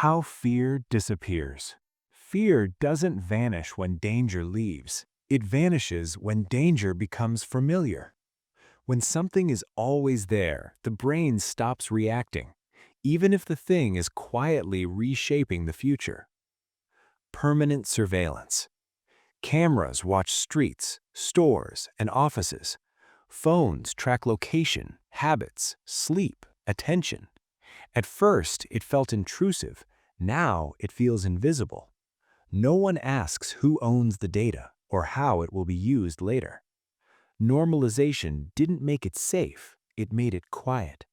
How fear disappears. Fear doesn't vanish when danger leaves. It vanishes when danger becomes familiar. When something is always there, the brain stops reacting, even if the thing is quietly reshaping the future. Permanent surveillance. Cameras watch streets, stores, and offices. Phones track location, habits, sleep, attention. At first, it felt intrusive. Now, it feels invisible. No one asks who owns the data or how it will be used later. Normalization didn't make it safe, it made it quiet.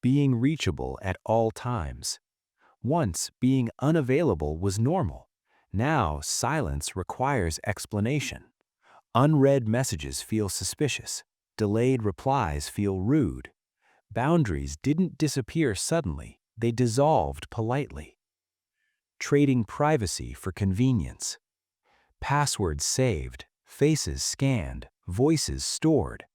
Being reachable at all times. Once, being unavailable was normal. Now, silence requires explanation. Unread messages feel suspicious. Delayed replies feel rude. Boundaries didn't disappear suddenly, they dissolved politely. Trading privacy for convenience. Passwords saved, faces scanned, voices stored.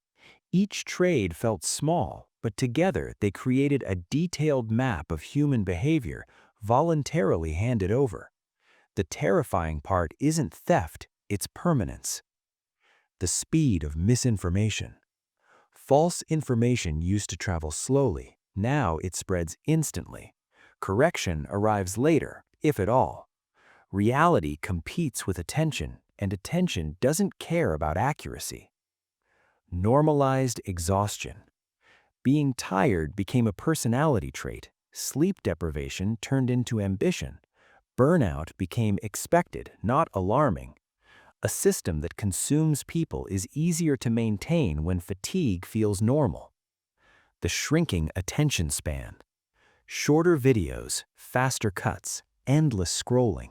Each trade felt small, but together they created a detailed map of human behavior voluntarily handed over. The terrifying part isn't theft, it's permanence. The speed of misinformation. False information used to travel slowly, now it spreads instantly. Correction arrives later, if at all. Reality competes with attention, and attention doesn't care about accuracy. Normalized exhaustion. Being tired became a personality trait. Sleep deprivation turned into ambition. Burnout became expected, not alarming. A system that consumes people is easier to maintain when fatigue feels normal. The shrinking attention span. Shorter videos, faster cuts, endless scrolling.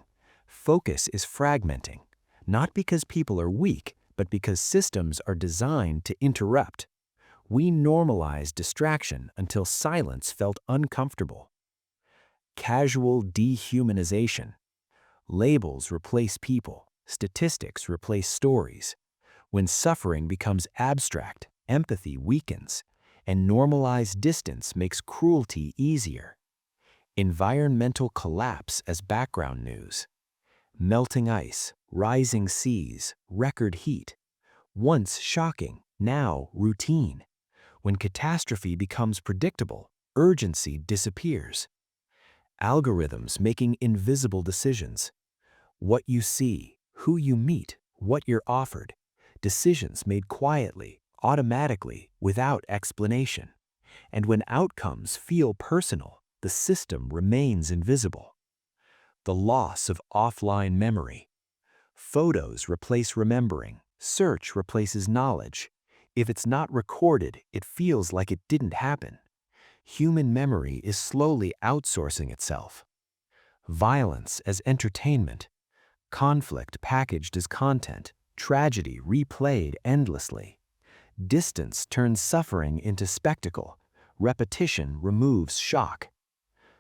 Focus is fragmenting, not because people are weak, but because systems are designed to interrupt. We normalized distraction until silence felt uncomfortable. Casual dehumanization. Labels replace people. Statistics replace stories. When suffering becomes abstract, empathy weakens, and normalized distance makes cruelty easier. Environmental collapse as background news. Melting ice, rising seas, record heat. Once shocking, now routine. When catastrophe becomes predictable, urgency disappears. Algorithms making invisible decisions. What you see, who you meet, what you're offered. Decisions made quietly, automatically, without explanation. And when outcomes feel personal, the system remains invisible. The loss of offline memory. Photos replace remembering. Search replaces knowledge. If it's not recorded, it feels like it didn't happen. Human memory is slowly outsourcing itself. Violence as entertainment. Conflict packaged as content, tragedy replayed endlessly. Distance turns suffering into spectacle. Repetition removes shock.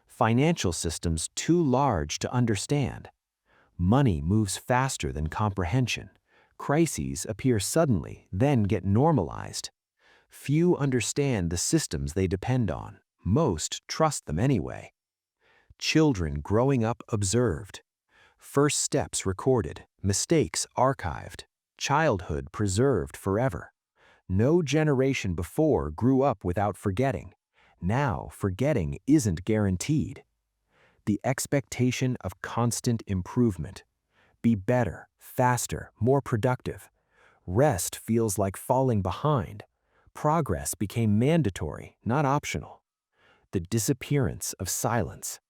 Financial systems too large to understand. Money moves faster than comprehension. Crises appear suddenly, then get normalized. Few understand the systems they depend on. Most trust them anyway. Children growing up observed. First steps recorded, mistakes archived, childhood preserved forever. No generation before grew up without forgetting. Now, forgetting isn't guaranteed. The expectation of constant improvement. Be better, faster, more productive. Rest feels like falling behind. Progress became mandatory, not optional. The disappearance of silence.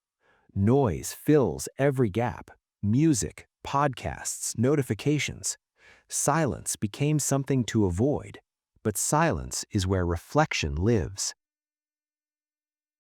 Noise fills every gap. Music, podcasts, notifications. Silence became something to avoid, but silence is where reflection lives.